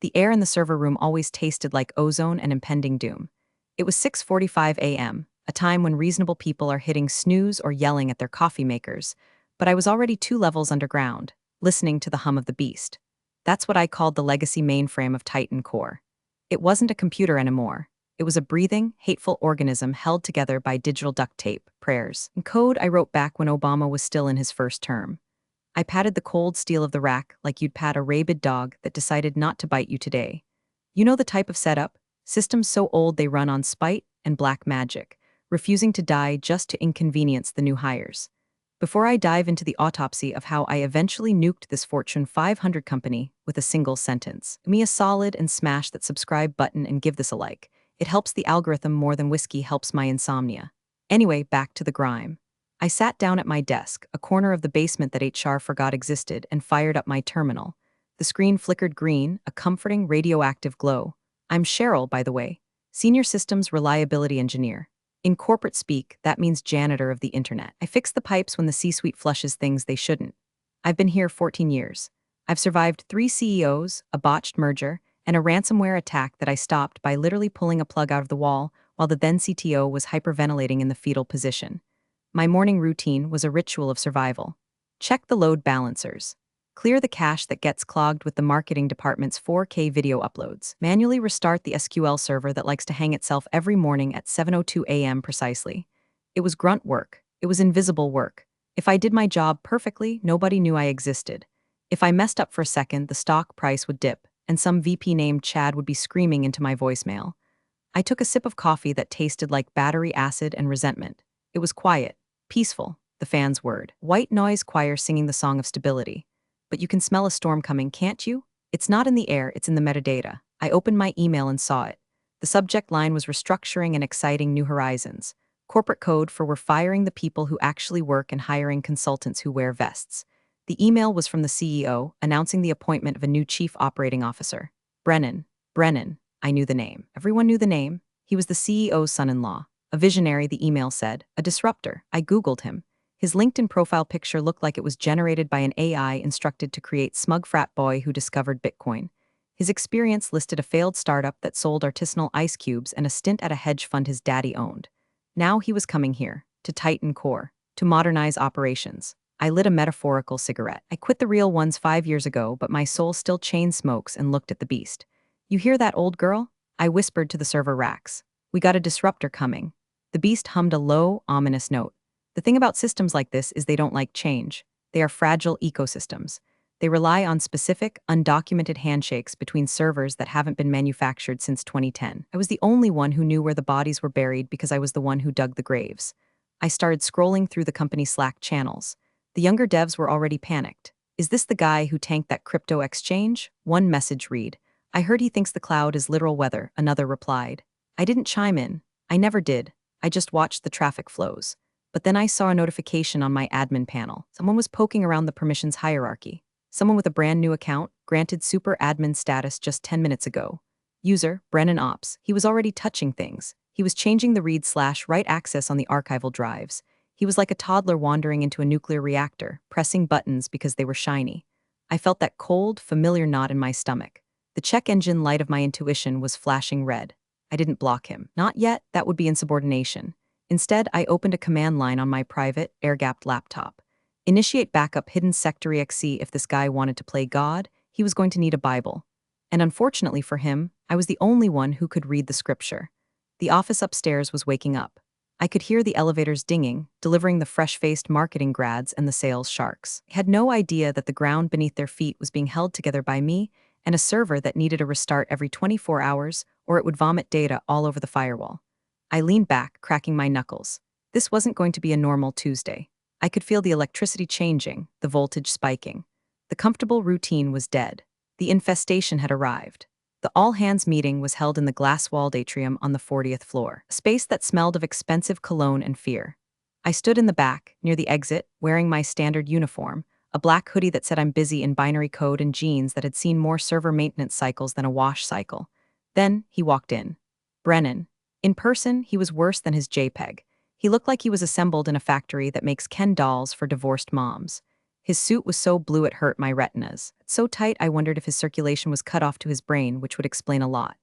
The air in the server room always tasted like ozone and impending doom. It was 6:45 a.m., a time when reasonable people are hitting snooze or yelling at their coffee makers, but I was already 2 levels underground, listening to the hum of the beast. That's what I called the legacy mainframe of Titan Core. It wasn't a computer anymore. It was a breathing, hateful organism held together by digital duct tape, prayers, and code I wrote back when Obama was still in his first term. I patted the cold steel of the rack like you'd pat a rabid dog that decided not to bite you today. You know the type of setup? Systems so old they run on spite and black magic, refusing to die just to inconvenience the new hires. Before I dive into the autopsy of how I eventually nuked this Fortune 500 company with a single sentence, give me a solid and smash that subscribe button and give this a like. It helps the algorithm more than whiskey helps my insomnia. Anyway, back to the grime. I sat down at my desk, a corner of the basement that HR forgot existed, and fired up my terminal. The screen flickered green, a comforting radioactive glow. I'm Cheryl, by the way, Senior Systems Reliability Engineer. In corporate speak, that means janitor of the internet. I fix the pipes when the C-suite flushes things they shouldn't. I've been here 14 years. I've survived 3 CEOs, a botched merger, and a ransomware attack that I stopped by literally pulling a plug out of the wall while the then CTO was hyperventilating in the fetal position. My morning routine was a ritual of survival. Check the load balancers. Clear the cache that gets clogged with the marketing department's 4K video uploads. Manually restart the SQL server that likes to hang itself every morning at 7:02 a.m. precisely. It was grunt work. It was invisible work. If I did my job perfectly, nobody knew I existed. If I messed up for a second, the stock price would dip, and some VP named Chad would be screaming into my voicemail. I took a sip of coffee that tasted like battery acid and resentment. It was quiet, peaceful, the fan's word. White noise choir singing the song of stability. But you can smell a storm coming, can't you? It's not in the air, it's in the metadata. I opened my email and saw it. The subject line was restructuring and exciting new horizons. Corporate code for we're firing the people who actually work and hiring consultants who wear vests. The email was from the CEO, announcing the appointment of a new chief operating officer. Brennan. I knew the name. Everyone knew the name. He was the CEO's son-in-law. A visionary, the email said. A disruptor. I Googled him. His LinkedIn profile picture looked like it was generated by an AI instructed to create smug frat boy who discovered Bitcoin. His experience listed a failed startup that sold artisanal ice cubes and a stint at a hedge fund his daddy owned. Now he was coming here, to Titan Core, to modernize operations. I lit a metaphorical cigarette. I quit the real ones 5 years ago, but my soul still chain smokes and looked at the beast. You hear that, old girl? I whispered to the server racks. We got a disruptor coming. The beast hummed a low, ominous note. The thing about systems like this is they don't like change. They are fragile ecosystems. They rely on specific, undocumented handshakes between servers that haven't been manufactured since 2010. I was the only one who knew where the bodies were buried because I was the one who dug the graves. I started scrolling through the company Slack channels. The younger devs were already panicked. Is this the guy who tanked that crypto exchange? One message read. I heard he thinks the cloud is literal weather, another replied. I didn't chime in. I never did. I just watched the traffic flows. But then I saw a notification on my admin panel. Someone was poking around the permissions hierarchy. Someone with a brand new account, granted super admin status just 10 minutes ago. User, Brennan Ops. He was already touching things. He was changing the read/write access on the archival drives. He was like a toddler wandering into a nuclear reactor, pressing buttons because they were shiny. I felt that cold, familiar knot in my stomach. The check engine light of my intuition was flashing red. I didn't block him. Not yet, that would be insubordination. Instead, I opened a command line on my private, air-gapped laptop. Initiate backup hidden sector exe. If this guy wanted to play God, he was going to need a Bible. And unfortunately for him, I was the only one who could read the scripture. The office upstairs was waking up. I could hear the elevators dinging, delivering the fresh-faced marketing grads and the sales sharks. I had no idea that the ground beneath their feet was being held together by me and a server that needed a restart every 24 hours, or it would vomit data all over the firewall. I leaned back, cracking my knuckles. This wasn't going to be a normal Tuesday. I could feel the electricity changing, the voltage spiking. The comfortable routine was dead. The infestation had arrived. The all-hands meeting was held in the glass-walled atrium on the 40th floor, a space that smelled of expensive cologne and fear. I stood in the back, near the exit, wearing my standard uniform, a black hoodie that said I'm busy in binary code and jeans that had seen more server maintenance cycles than a wash cycle. Then he walked in. Brennan. In person, he was worse than his JPEG. He looked like he was assembled in a factory that makes Ken dolls for divorced moms. His suit was so blue it hurt my retinas. So tight I wondered if his circulation was cut off to his brain, which would explain a lot.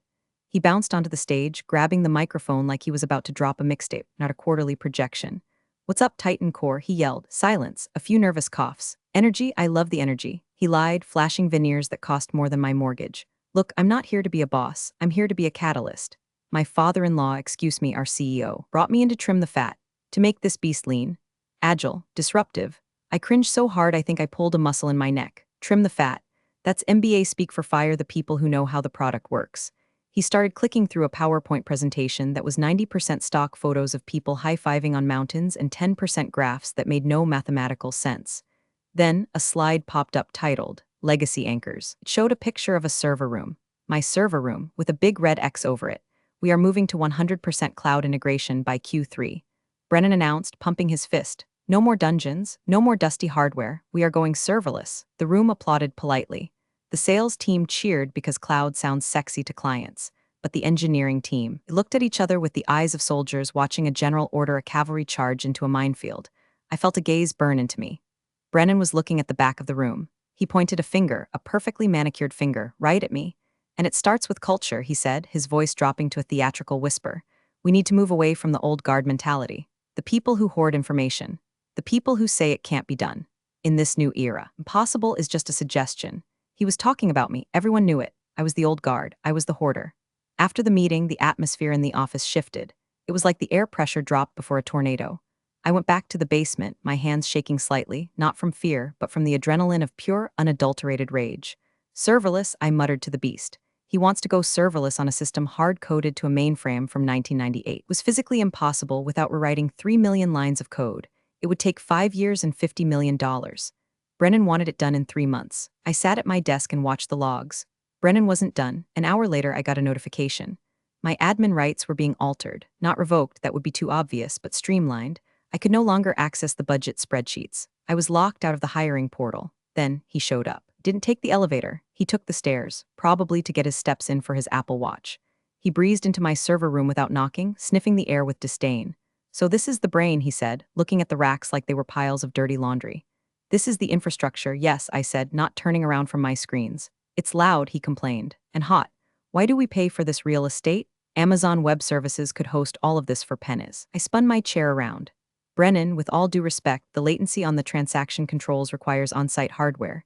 He bounced onto the stage, grabbing the microphone like he was about to drop a mixtape, not a quarterly projection. "What's up, Titan Core?" he yelled. Silence, a few nervous coughs. "Energy, I love the energy." He lied, flashing veneers that cost more than my mortgage. "Look, I'm not here to be a boss. I'm here to be a catalyst. My father-in-law, excuse me, our CEO, brought me in to trim the fat, to make this beast lean, agile, disruptive." I cringed so hard I think I pulled a muscle in my neck. Trim the fat. That's MBA speak for fire the people who know how the product works. He started clicking through a PowerPoint presentation that was 90% stock photos of people high-fiving on mountains and 10% graphs that made no mathematical sense. Then, a slide popped up titled, Legacy Anchors. It showed a picture of a server room. My server room, with a big red X over it. "We are moving to 100% cloud integration by Q3. Brennan announced, pumping his fist. "No more dungeons, no more dusty hardware. We are going serverless." The room applauded politely. The sales team cheered because cloud sounds sexy to clients, but the engineering team looked at each other with the eyes of soldiers watching a general order a cavalry charge into a minefield. I felt a gaze burn into me. Brennan was looking at the back of the room. He pointed a finger, a perfectly manicured finger, right at me. "And it starts with culture," he said, his voice dropping to a theatrical whisper. "We need to move away from the old guard mentality. The people who hoard information. The people who say it can't be done. In this new era, impossible is just a suggestion." He was talking about me. Everyone knew it. I was the old guard. I was the hoarder. After the meeting, the atmosphere in the office shifted. It was like the air pressure dropped before a tornado. I went back to the basement, my hands shaking slightly, not from fear, but from the adrenaline of pure, unadulterated rage. "Serverless," I muttered to the beast. He wants to go serverless on a system hard-coded to a mainframe from 1998. It was physically impossible without rewriting 3 million lines of code. It would take 5 years and $50 million. Brennan wanted it done in 3 months. I sat at my desk and watched the logs. Brennan wasn't done. An hour later, I got a notification. My admin rights were being altered, not revoked, that would be too obvious, but streamlined. I could no longer access the budget spreadsheets. I was locked out of the hiring portal. Then, he showed up. Didn't take the elevator. He took the stairs, probably to get his steps in for his Apple Watch. He breezed into my server room without knocking, sniffing the air with disdain. "So this is the brain," he said, looking at the racks like they were piles of dirty laundry. "This is the infrastructure," yes, I said, not turning around from my screens. "It's loud," he complained, "and hot. Why do we pay for this real estate? Amazon Web Services could host all of this for pennies." I spun my chair around. "Brennan, with all due respect, the latency on the transaction controls requires on-site hardware.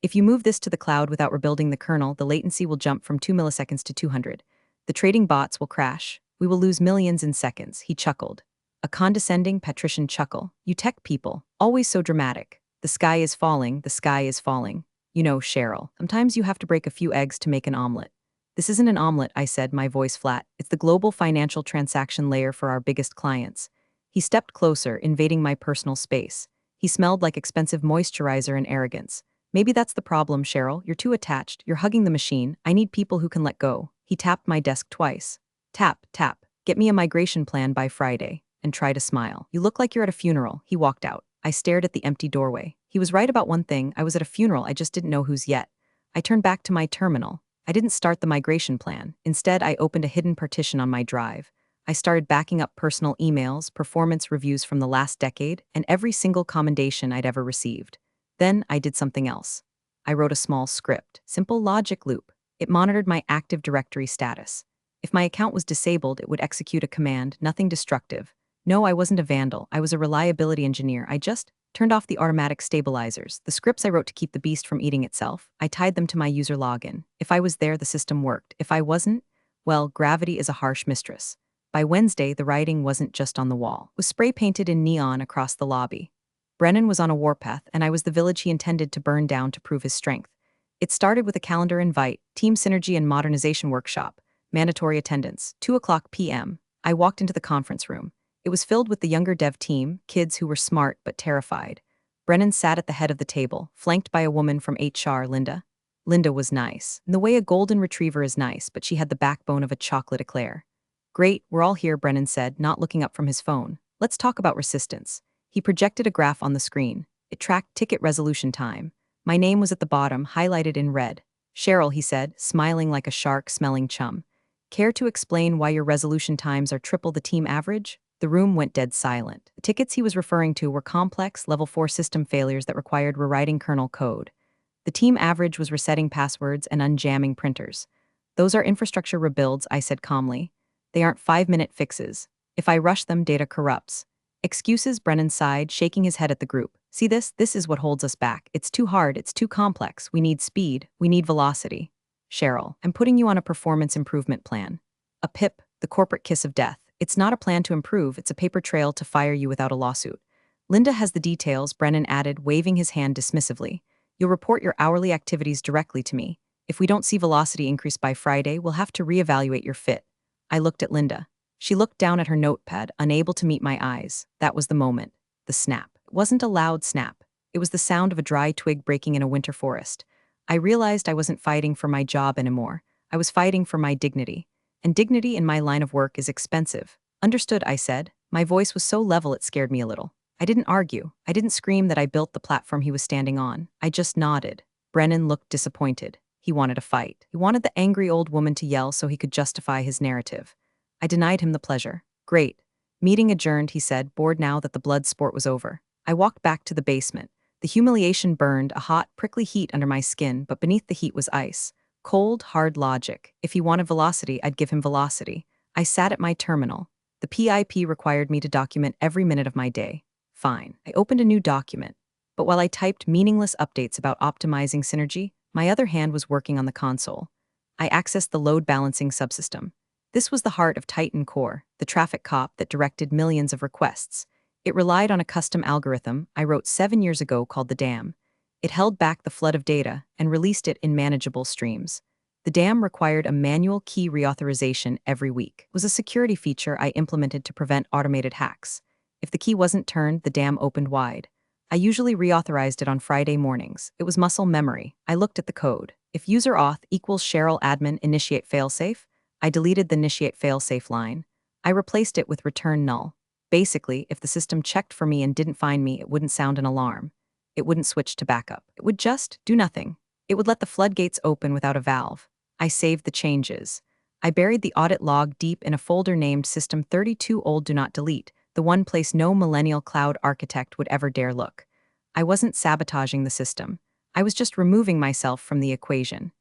If you move this to the cloud without rebuilding the kernel, the latency will jump from 2 milliseconds to 200. The trading bots will crash. We will lose millions in seconds." He chuckled. A condescending, patrician chuckle. "You tech people, always so dramatic. The sky is falling, the sky is falling. You know, Cheryl, sometimes you have to break a few eggs to make an omelet." "This isn't an omelet," I said, my voice flat. "It's the global financial transaction layer for our biggest clients." He stepped closer, invading my personal space. He smelled like expensive moisturizer and arrogance. "Maybe that's the problem, Cheryl. You're too attached. You're hugging the machine. I need people who can let go." He tapped my desk twice. Tap, tap. "Get me a migration plan by Friday." And try to smile. "You look like you're at a funeral." He walked out. I stared at the empty doorway. He was right about one thing. I was at a funeral, I just didn't know whose yet. I turned back to my terminal. I didn't start the migration plan. Instead, I opened a hidden partition on my drive. I started backing up personal emails, performance reviews from the last decade, and every single commendation I'd ever received. Then I did something else. I wrote a small script. Simple logic loop. It monitored my Active Directory status. If my account was disabled, it would execute a command, nothing destructive. No, I wasn't a vandal. I was a reliability engineer. I just turned off the automatic stabilizers. The scripts I wrote to keep the beast from eating itself, I tied them to my user login. If I was there, the system worked. If I wasn't, well, gravity is a harsh mistress. By Wednesday, the writing wasn't just on the wall. It was spray-painted in neon across the lobby. Brennan was on a warpath, and I was the village he intended to burn down to prove his strength. It started with a calendar invite, team synergy and modernization workshop, mandatory attendance, 2:00 p.m. I walked into the conference room. It was filled with the younger dev team, kids who were smart but terrified. Brennan sat at the head of the table, flanked by a woman from HR, Linda. Linda was nice, in the way a golden retriever is nice, but she had the backbone of a chocolate eclair. "Great, we're all here," Brennan said, not looking up from his phone. "Let's talk about resistance." He projected a graph on the screen. It tracked ticket resolution time. My name was at the bottom, highlighted in red. "Cheryl," he said, smiling like a shark smelling chum. "Care to explain why your resolution times are triple the team average?" The room went dead silent. The tickets he was referring to were complex, level 4 system failures that required rewriting kernel code. The team average was resetting passwords and unjamming printers. Those are infrastructure rebuilds, I said calmly. They aren't 5-minute fixes. If I rush them, data corrupts. Excuses, Brennan sighed, shaking his head at the group. See this? This is what holds us back. It's too hard, it's too complex. We need speed, we need velocity. Cheryl, I'm putting you on a performance improvement plan. A PIP, the corporate kiss of death. It's not a plan to improve, it's a paper trail to fire you without a lawsuit. Linda has the details, Brennan added, waving his hand dismissively. You'll report your hourly activities directly to me. If we don't see velocity increase by Friday, we'll have to reevaluate your fit. I looked at Linda. She looked down at her notepad, unable to meet my eyes. That was the moment. The snap. It wasn't a loud snap. It was the sound of a dry twig breaking in a winter forest. I realized I wasn't fighting for my job anymore. I was fighting for my dignity. And dignity in my line of work is expensive. Understood, I said. My voice was so level it scared me a little. I didn't argue. I didn't scream that I built the platform he was standing on. I just nodded. Brennan looked disappointed. He wanted a fight. He wanted the angry old woman to yell so he could justify his narrative. I denied him the pleasure. Great. Meeting adjourned, he said, bored now that the blood sport was over. I walked back to the basement. The humiliation burned, a hot, prickly heat under my skin, but beneath the heat was ice. Cold, hard logic. If he wanted velocity, I'd give him velocity. I sat at my terminal. The PIP required me to document every minute of my day. Fine. I opened a new document. But while I typed meaningless updates about optimizing synergy, my other hand was working on the console. I accessed the load balancing subsystem. This was the heart of Titan Core, the traffic cop that directed millions of requests. It relied on a custom algorithm I wrote 7 years ago called the dam. It held back the flood of data and released it in manageable streams. The dam required a manual key reauthorization every week. It was a security feature I implemented to prevent automated hacks. If the key wasn't turned, the dam opened wide. I usually reauthorized it on Friday mornings. It was muscle memory. I looked at the code. If user auth equals Cheryl admin initiate failsafe, I deleted the initiate failsafe line. I replaced it with return null. Basically, if the system checked for me and didn't find me, it wouldn't sound an alarm. It wouldn't switch to backup. It would just do nothing. It would let the floodgates open without a valve. I saved the changes. I buried the audit log deep in a folder named System 32 Old Do Not Delete, the one place no millennial cloud architect would ever dare look. I wasn't sabotaging the system. I was just removing myself from the equation.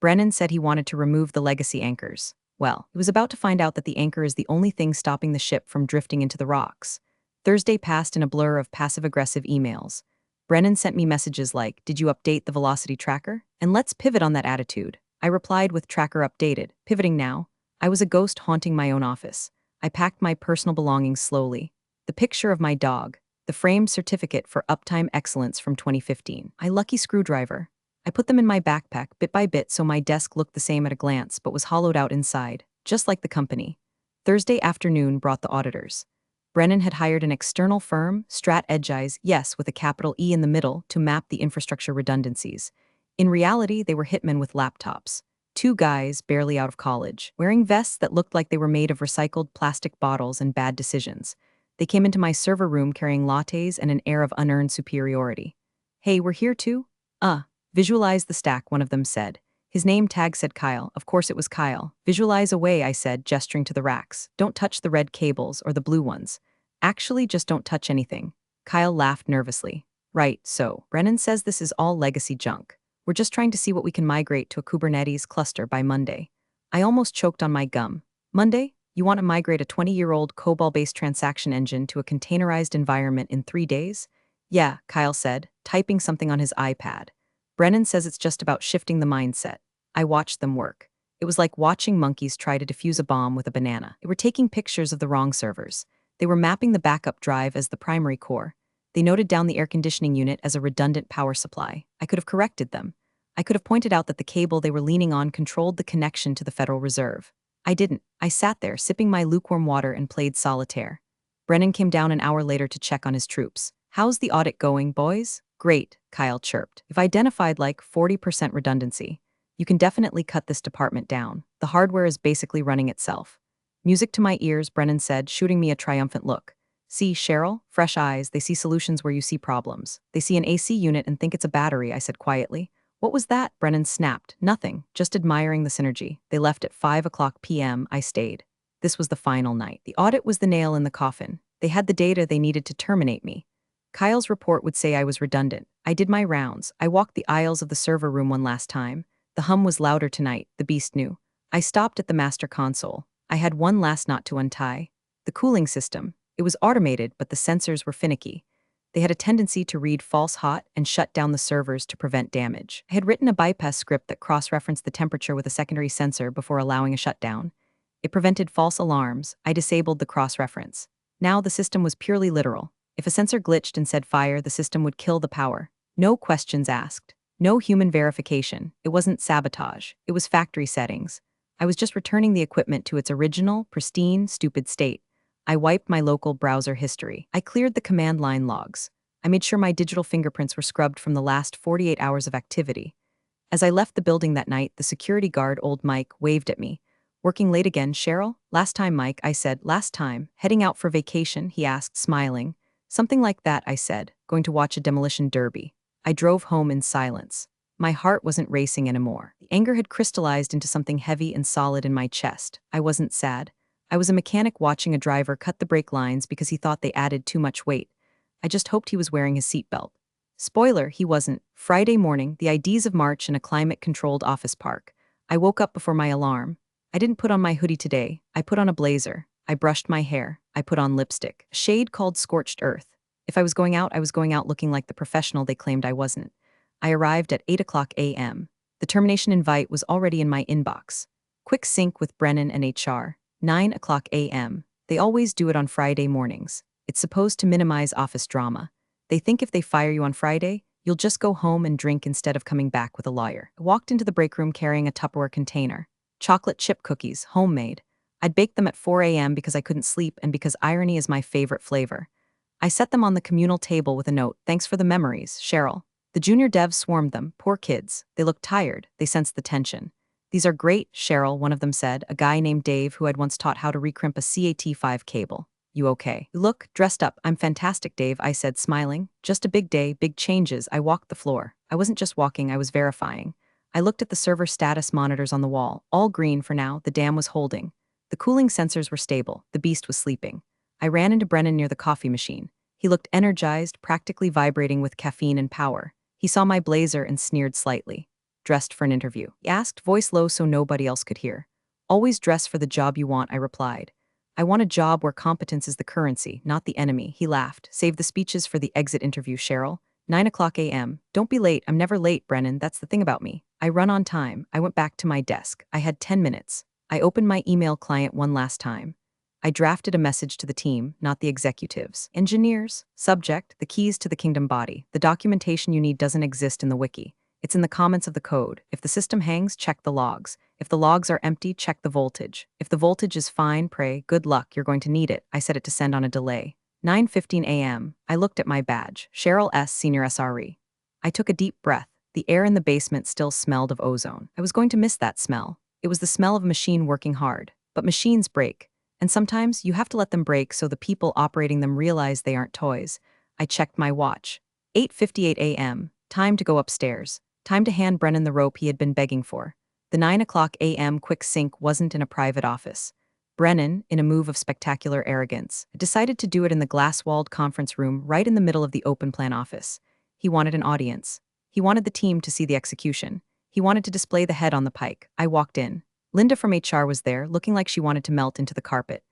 Brennan said he wanted to remove the legacy anchors. Well, he was about to find out that the anchor is the only thing stopping the ship from drifting into the rocks. Thursday passed in a blur of passive-aggressive emails. Brennan sent me messages like, "Did you update the velocity tracker? And let's pivot on that attitude." I replied with tracker updated, pivoting now. I was a ghost haunting my own office. I packed my personal belongings slowly. The picture of my dog, the framed certificate for uptime excellence from 2015, my lucky screwdriver. I put them in my backpack bit by bit so my desk looked the same at a glance but was hollowed out inside, just like the company. Thursday afternoon brought the auditors. Brennan had hired an external firm, StratEdgeIs, yes, with a capital E in the middle, to map the infrastructure redundancies. In reality, they were hitmen with laptops. 2 guys, barely out of college, wearing vests that looked like they were made of recycled plastic bottles and bad decisions. They came into my server room carrying lattes and an air of unearned superiority. "Hey, we're here too?" Visualize the stack, one of them said. His name tag said Kyle. Of course it was Kyle. "Visualize away," I said, gesturing to the racks. "Don't touch the red cables or the blue ones. Actually, just don't touch anything." Kyle laughed nervously. "Right, so Brennan says this is all legacy junk. We're just trying to see what we can migrate to a Kubernetes cluster by Monday." I almost choked on my gum. "Monday? You want to migrate a 20-year-old COBOL-based transaction engine to a containerized environment in 3 days? "Yeah," Kyle said, typing something on his iPad. "Brennan says it's just about shifting the mindset." I watched them work. It was like watching monkeys try to defuse a bomb with a banana. They were taking pictures of the wrong servers. They were mapping the backup drive as the primary core. They noted down the air conditioning unit as a redundant power supply. I could have corrected them. I could have pointed out that the cable they were leaning on controlled the connection to the Federal Reserve. I didn't. I sat there, sipping my lukewarm water and played solitaire. Brennan came down an hour later to check on his troops. "How's the audit going, boys?" "Great," Kyle chirped. "If identified like 40% redundancy. You can definitely cut this department down. The hardware is basically running itself." "Music to my ears," Brennan said, shooting me a triumphant look. "See, Cheryl? Fresh eyes, they see solutions where you see problems. They see an AC unit and think it's a battery," I said quietly. "What was that?" Brennan snapped. "Nothing, just admiring the synergy." They left at 5 o'clock p.m. I stayed. This was the final night. The audit was the nail in the coffin. They had the data they needed to terminate me. Kyle's report would say I was redundant. I did my rounds. I walked the aisles of the server room one last time. The hum was louder tonight, the beast knew. I stopped at the master console. I had one last knot to untie. The cooling system. It was automated, but the sensors were finicky. They had a tendency to read false hot and shut down the servers to prevent damage. I had written a bypass script that cross-referenced the temperature with a secondary sensor before allowing a shutdown. It prevented false alarms. I disabled the cross-reference. Now the system was purely literal. If a sensor glitched and said fire, the system would kill the power. No questions asked. No human verification. It wasn't sabotage. It was factory settings. I was just returning the equipment to its original, pristine, stupid state. I wiped my local browser history. I cleared the command line logs. I made sure my digital fingerprints were scrubbed from the last 48 hours of activity. As I left the building that night, the security guard, old Mike, waved at me. "Working late again, Cheryl?" "Last time, Mike," I said. "Last time." "Heading out for vacation?" he asked, smiling. "Something like that," I said. "Going to watch a demolition derby." I drove home in silence. My heart wasn't racing anymore. The anger had crystallized into something heavy and solid in my chest. I wasn't sad. I was a mechanic watching a driver cut the brake lines because he thought they added too much weight. I just hoped he was wearing his seatbelt. Spoiler, he wasn't. Friday morning, the IDs of March in a climate-controlled office park. I woke up before my alarm. I didn't put on my hoodie today. I put on a blazer. I brushed my hair. I put on lipstick. A shade called Scorched Earth. If I was going out looking like the professional they claimed I wasn't. I arrived at 8 a.m. The termination invite was already in my inbox. Quick sync with Brennan and HR. 9 a.m. They always do it on Friday mornings. It's supposed to minimize office drama. They think if they fire you on Friday, you'll just go home and drink instead of coming back with a lawyer. I walked into the break room carrying a Tupperware container. Chocolate chip cookies, homemade. I'd baked them at 4 a.m. because I couldn't sleep and because irony is my favorite flavor. I set them on the communal table with a note, "Thanks for the memories, Cheryl." The junior devs swarmed them, poor kids. They looked tired. They sensed the tension. "These are great, Cheryl," one of them said, a guy named Dave who had once taught how to recrimp a CAT5 cable. "You okay?" "You look dressed up." "I'm fantastic, Dave," I said, smiling. "Just a big day, big changes." I walked the floor. I wasn't just walking, I was verifying. I looked at the server status monitors on the wall. All green for now, the dam was holding. The cooling sensors were stable. The beast was sleeping. I ran into Brennan near the coffee machine. He looked energized, practically vibrating with caffeine and power. He saw my blazer and sneered slightly. "Dressed for an interview?" he asked, voice low so nobody else could hear. "Always dress for the job you want," I replied. "I want a job where competence is the currency, not the enemy." He laughed. "Save the speeches for the exit interview, Cheryl." 9 a.m. "Don't be late." "I'm never late, Brennan. That's the thing about me. I run on time." I went back to my desk. I had 10 minutes. I opened my email client one last time. I drafted a message to the team, not the executives. "Engineers. Subject, the keys to the kingdom body. The documentation you need doesn't exist in the wiki. It's in the comments of the code. If the system hangs, check the logs. If the logs are empty, check the voltage. If the voltage is fine, pray, good luck, you're going to need it." I set it to send on a delay. 9:15 a.m. I looked at my badge. Cheryl S., Senior SRE. I took a deep breath. The air in the basement still smelled of ozone. I was going to miss that smell. It was the smell of a machine working hard. But machines break. And sometimes you have to let them break so the people operating them realize they aren't toys. I checked my watch. 8:58 a.m. Time to go upstairs. Time to hand Brennan the rope he had been begging for. The 9 a.m. quick sync wasn't in a private office. Brennan, in a move of spectacular arrogance, decided to do it in the glass-walled conference room right in the middle of the open-plan office. He wanted an audience. He wanted the team to see the execution. He wanted to display the head on the pike. I walked in. Linda from HR was there, looking like she wanted to melt into the carpet.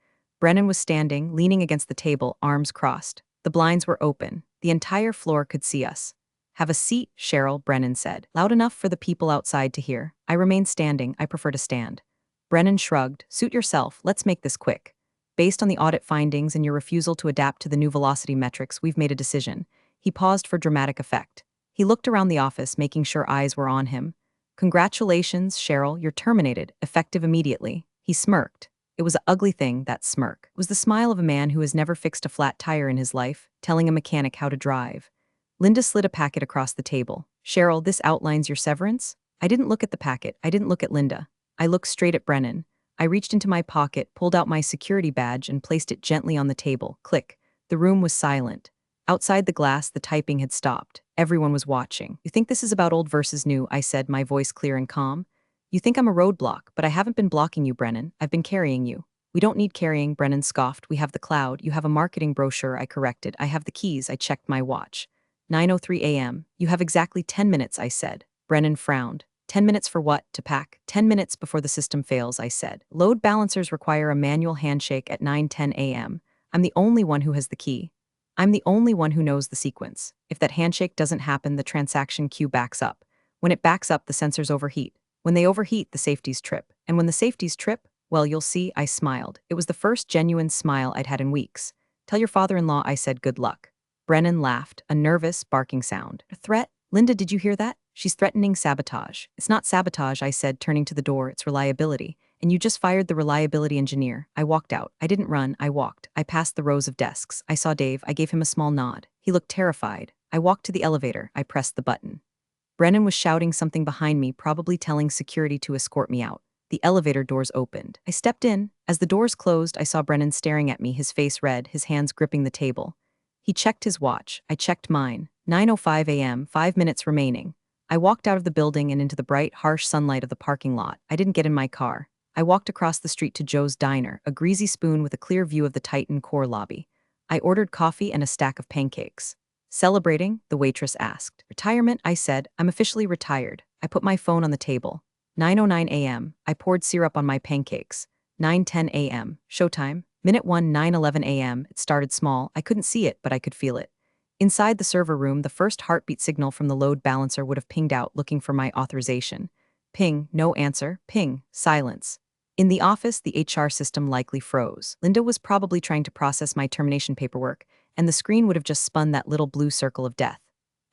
Brennan was standing, leaning against the table, arms crossed. The blinds were open. The entire floor could see us. "Have a seat, Cheryl," Brennan said. "Loud enough for the people outside to hear." I remained standing. I prefer to stand. Brennan shrugged. "Suit yourself. Let's make this quick. Based on the audit findings and your refusal to adapt to the new velocity metrics, we've made a decision." He paused for dramatic effect. He looked around the office, making sure eyes were on him. "Congratulations, Cheryl, you're terminated, effective immediately." He smirked. It was an ugly thing, that smirk. It was the smile of a man who has never fixed a flat tire in his life, telling a mechanic how to drive. Linda slid a packet across the table. "Cheryl, this outlines your severance?" I didn't look at the packet. I didn't look at Linda. I looked straight at Brennan. I reached into my pocket, pulled out my security badge, and placed it gently on the table. Click. The room was silent. Outside the glass, the typing had stopped. Everyone was watching. "You think this is about old versus new?" I said, my voice clear and calm. "You think I'm a roadblock, but I haven't been blocking you, Brennan. I've been carrying you." We don't need carrying, Brennan scoffed. We have the cloud. You have a marketing brochure, I corrected. I have the keys, I checked my watch. 9:03 a.m. You have exactly 10 minutes, I said. Brennan frowned. 10 minutes for what? To pack? 10 minutes before the system fails, I said. Load balancers require a manual handshake at 9:10 a.m. I'm the only one who has the key. I'm the only one who knows the sequence. If that handshake doesn't happen, the transaction queue backs up. When it backs up, the sensors overheat. When they overheat, the safeties trip. And when the safeties trip, well, you'll see, I smiled. It was the first genuine smile I'd had in weeks. Tell your father-in-law I said good luck. Brennan laughed, a nervous, barking sound. A threat? Linda, did you hear that? She's threatening sabotage. It's not sabotage, I said, turning to the door, it's reliability. And you just fired the reliability engineer. I walked out. I didn't run, I walked. I passed the rows of desks. I saw Dave. I gave him a small nod. He looked terrified. I walked to the elevator. I pressed the button. Brennan was shouting something behind me, probably telling security to escort me out. The elevator doors opened. I stepped in. As the doors closed, I saw Brennan staring at me, his face red, his hands gripping the table. He checked his watch. I checked mine. 9:05 a.m., 5 minutes remaining. I walked out of the building and into the bright, harsh sunlight of the parking lot. I didn't get in my car. I walked across the street to Joe's Diner, a greasy spoon with a clear view of the Titan core lobby. I ordered coffee and a stack of pancakes. Celebrating? The waitress asked. Retirement? I said. I'm officially retired. I put my phone on the table. 9:09 a.m. I poured syrup on my pancakes. 9:10 a.m. Showtime. Minute 1, 9:11 a.m. It started small. I couldn't see it, but I could feel it. Inside the server room, the first heartbeat signal from the load balancer would have pinged out, looking for my authorization. Ping, no answer. Ping, silence. In the office, the HR system likely froze. Linda was probably trying to process my termination paperwork, and the screen would have just spun that little blue circle of death.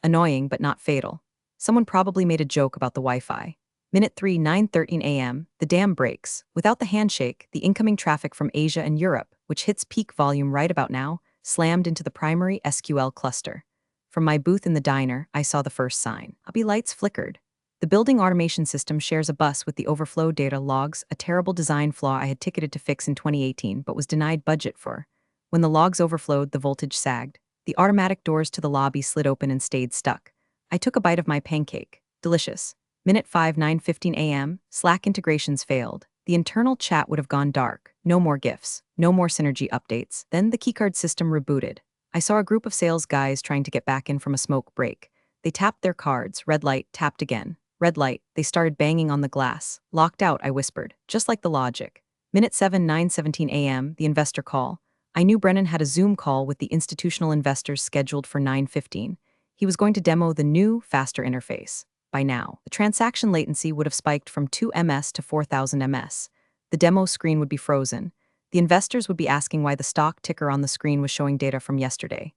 Annoying, but not fatal. Someone probably made a joke about the Wi-Fi. Minute 3, 9:13 a.m., the dam breaks. Without the handshake, the incoming traffic from Asia and Europe, which hits peak volume right about now, slammed into the primary SQL cluster. From my booth in the diner, I saw the first sign. Hubby lights flickered. The building automation system shares a bus with the overflow data logs, a terrible design flaw I had ticketed to fix in 2018 but was denied budget for. When the logs overflowed, the voltage sagged. The automatic doors to the lobby slid open and stayed stuck. I took a bite of my pancake. Delicious. Minute 5, 9:15 a.m., Slack integrations failed. The internal chat would have gone dark. No more GIFs. No more synergy updates. Then the keycard system rebooted. I saw a group of sales guys trying to get back in from a smoke break. They tapped their cards. Red light, tapped again. Red light. They started banging on the glass. Locked out, I whispered. Just like the logic. Minute 7, 9:17 a.m., the investor call. I knew Brennan had a Zoom call with the institutional investors scheduled for 9:15. He was going to demo the new, faster interface. By now, the transaction latency would have spiked from 2 ms to 4,000 ms. The demo screen would be frozen. The investors would be asking why the stock ticker on the screen was showing data from yesterday.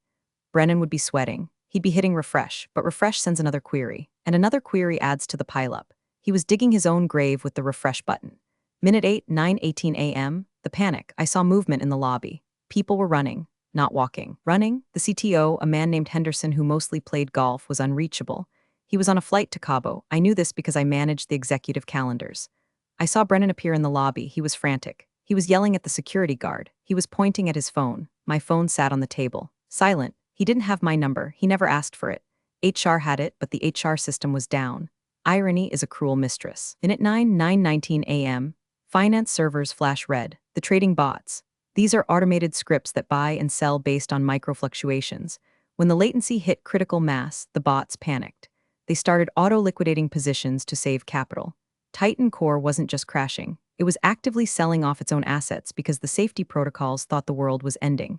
Brennan would be sweating. He'd be hitting refresh, but refresh sends another query, and another query adds to the pileup. He was digging his own grave with the refresh button. Minute 8, 9:18 a.m., the panic. I saw movement in the lobby. People were running, not walking. Running? The CTO, a man named Henderson who mostly played golf, was unreachable. He was on a flight to Cabo. I knew this because I managed the executive calendars. I saw Brennan appear in the lobby. He was frantic. He was yelling at the security guard. He was pointing at his phone. My phone sat on the table. Silent. He didn't have my number. He never asked for it. HR had it, but the HR system was down. Irony is a cruel mistress. Minute 9, 9:19 a.m. Finance servers flash red. The trading bots. These are automated scripts that buy and sell based on micro-fluctuations. When the latency hit critical mass, the bots panicked. They started auto-liquidating positions to save capital. Titan Core wasn't just crashing. It was actively selling off its own assets because the safety protocols thought the world was ending.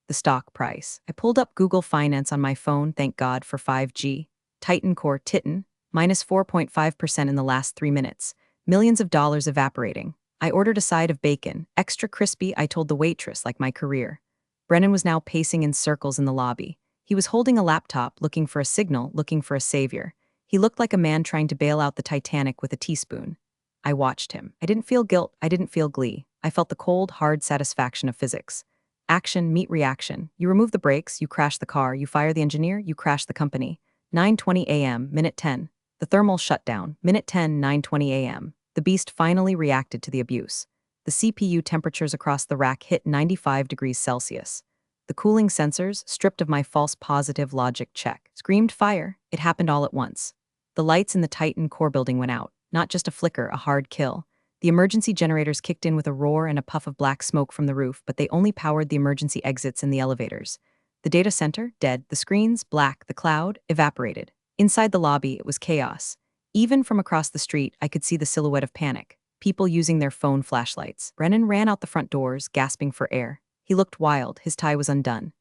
The stock price. I pulled up Google Finance on my phone, thank God for 5G. Titan Core Titan, minus 4.5% in the last 3 minutes. Millions of dollars evaporating. I ordered a side of bacon, extra crispy, I told the waitress, like my career. Brennan was now pacing in circles in the lobby. He was holding a laptop, looking for a signal, looking for a savior. He looked like a man trying to bail out the Titanic with a teaspoon. I watched him. I didn't feel guilt, I didn't feel glee. I felt the cold, hard satisfaction of physics. Action meet reaction. You remove the brakes, you crash the car, you fire the engineer, you crash the company. 9:20 a.m., minute 10. The thermal shutdown. Minute 10, 9:20 a.m. The beast finally reacted to the abuse. The CPU temperatures across the rack hit 95 degrees Celsius. The cooling sensors, stripped of my false positive logic check, screamed fire. It happened all at once. The lights in the Titan Core building went out. Not just a flicker, a hard kill. The emergency generators kicked in with a roar and a puff of black smoke from the roof, but they only powered the emergency exits and the elevators. The data center, dead, the screens, black, the cloud, evaporated. Inside the lobby, it was chaos. Even from across the street, I could see the silhouette of panic. People using their phone flashlights. Brennan ran out the front doors, gasping for air. He looked wild, his tie was undone.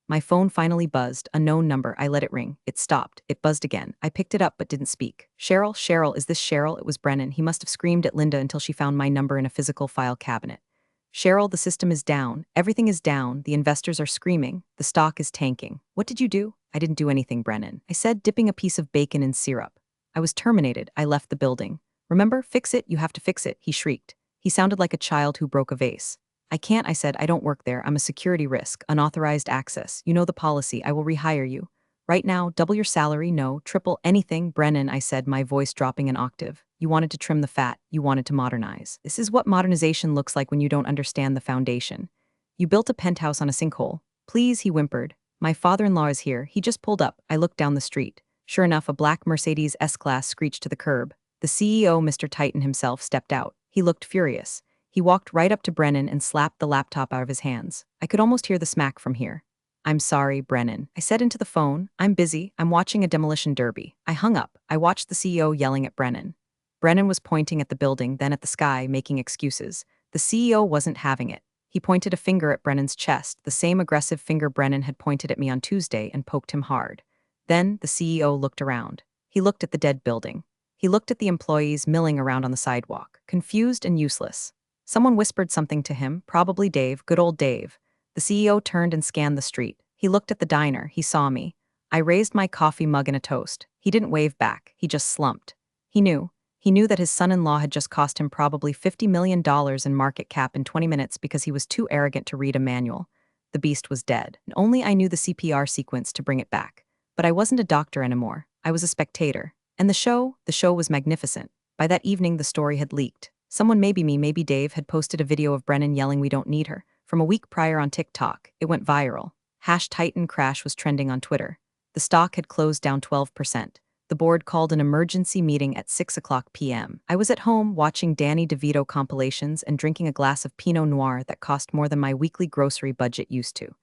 My phone finally buzzed, unknown number, I let it ring. It stopped, it buzzed again. I picked it up but didn't speak. Cheryl, Cheryl, is this Cheryl? It was Brennan. He must have screamed at Linda until she found my number in a physical file cabinet. Cheryl, the system is down. Everything is down. The investors are screaming. The stock is tanking. What did you do? I didn't do anything, Brennan. I said, dipping a piece of bacon in syrup. I was terminated. I left the building. Remember, fix it, you have to fix it, he shrieked. He sounded like a child who broke a vase. I can't, I said, I don't work there. I'm a security risk, unauthorized access. You know the policy. I will rehire you. Right now, double your salary, no, triple, anything. Brennan, I said, my voice dropping an octave. You wanted to trim the fat. You wanted to modernize. This is what modernization looks like when you don't understand the foundation. You built a penthouse on a sinkhole. Please, he whimpered. My father-in-law is here. He just pulled up. I looked down the street. Sure enough, a black Mercedes S-Class screeched to the curb. The CEO, Mr. Titan himself, stepped out. He looked furious. He walked right up to Brennan and slapped the laptop out of his hands. I could almost hear the smack from here. I'm sorry, Brennan. I said into the phone, I'm busy. I'm watching a demolition derby. I hung up. I watched the CEO yelling at Brennan. Brennan was pointing at the building, then at the sky, making excuses. The CEO wasn't having it. He pointed a finger at Brennan's chest, the same aggressive finger Brennan had pointed at me on Tuesday, and poked him hard. Then the CEO looked around. He looked at the dead building. He looked at the employees milling around on the sidewalk, confused and useless. Someone whispered something to him, probably Dave, good old Dave. The CEO turned and scanned the street. He looked at the diner. He saw me. I raised my coffee mug in a toast. He didn't wave back. He just slumped. He knew. He knew that his son-in-law had just cost him probably $50 million in market cap in 20 minutes because he was too arrogant to read a manual. The beast was dead. And only I knew the CPR sequence to bring it back. But I wasn't a doctor anymore. I was a spectator. And the show was magnificent. By that evening, the story had leaked. Someone, maybe me, maybe Dave, had posted a video of Brennan yelling we don't need her. From a week prior on TikTok, it went viral. #Titan crash was trending on Twitter. The stock had closed down 12%. The board called an emergency meeting at 6:00 p.m. I was at home watching Danny DeVito compilations and drinking a glass of Pinot Noir that cost more than my weekly grocery budget used to.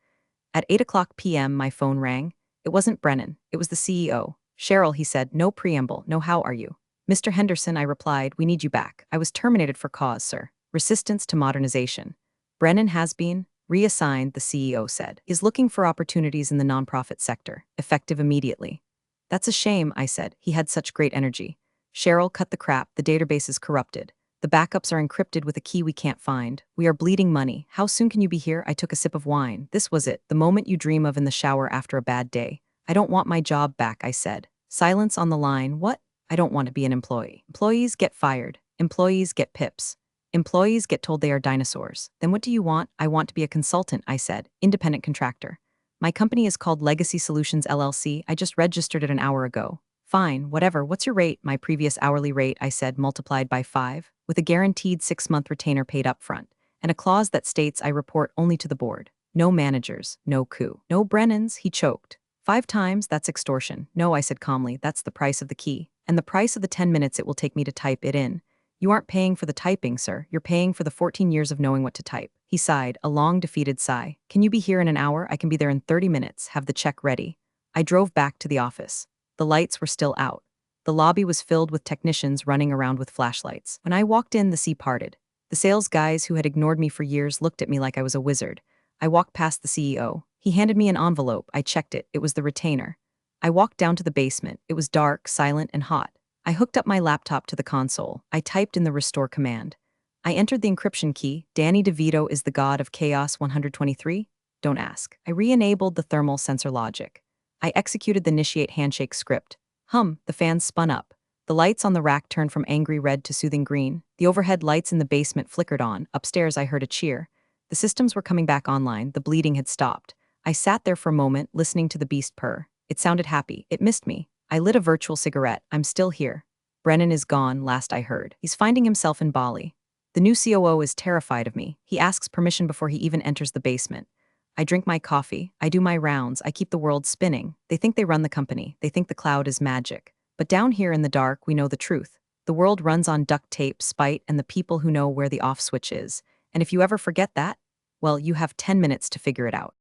At 8:00 p.m., my phone rang. It wasn't Brennan. It was the CEO. Cheryl, he said, no preamble, no how are you? Mr. Henderson, I replied, we need you back. I was terminated for cause, sir. Resistance to modernization. Brennan has been reassigned, the CEO said. He's looking for opportunities in the nonprofit sector, effective immediately. That's a shame, I said. He had such great energy. Cheryl, cut the crap. The database is corrupted. The backups are encrypted with a key we can't find. We are bleeding money. How soon can you be here? I took a sip of wine. This was it, the moment you dream of in the shower after a bad day. I don't want my job back, I said. Silence on the line. What? I don't want to be an employee. Employees get fired. Employees get pips. Employees get told they are dinosaurs. Then what do you want? I want to be a consultant, I said. Independent contractor. My company is called Legacy Solutions LLC. I just registered it an hour ago. Fine, whatever. What's your rate? My previous hourly rate, I said, multiplied by 5, with a guaranteed 6-month retainer paid up front, and a clause that states I report only to the board. No managers, no coup. No Brennans, he choked. 5 times, that's extortion. No, I said calmly, that's the price of the key. And the price of the 10 minutes it will take me to type it in. You aren't paying for the typing, sir. You're paying for the 14 years of knowing what to type. He sighed, a long, defeated sigh. Can you be here in an hour? I can be there in 30 minutes. Have the check ready. I drove back to the office. The lights were still out. The lobby was filled with technicians running around with flashlights. When I walked in, the sea parted. The sales guys who had ignored me for years looked at me like I was a wizard. I walked past the CEO. He handed me an envelope. I checked it. It was the retainer. I walked down to the basement. It was dark, silent, and hot. I hooked up my laptop to the console. I typed in the restore command. I entered the encryption key. Danny DeVito is the god of chaos 123? Don't ask. I re-enabled the thermal sensor logic. I executed the initiate handshake script. The fans spun up. The lights on the rack turned from angry red to soothing green. The overhead lights in the basement flickered on. Upstairs, I heard a cheer. The systems were coming back online. The bleeding had stopped. I sat there for a moment, listening to the beast purr. It sounded happy. It missed me. I lit a virtual cigarette. I'm still here. Brennan is gone, last I heard. He's finding himself in Bali. The new COO is terrified of me. He asks permission before he even enters the basement. I drink my coffee. I do my rounds. I keep the world spinning. They think they run the company. They think the cloud is magic. But down here in the dark, we know the truth. The world runs on duct tape, spite, and the people who know where the off switch is. And if you ever forget that, well, you have 10 minutes to figure it out.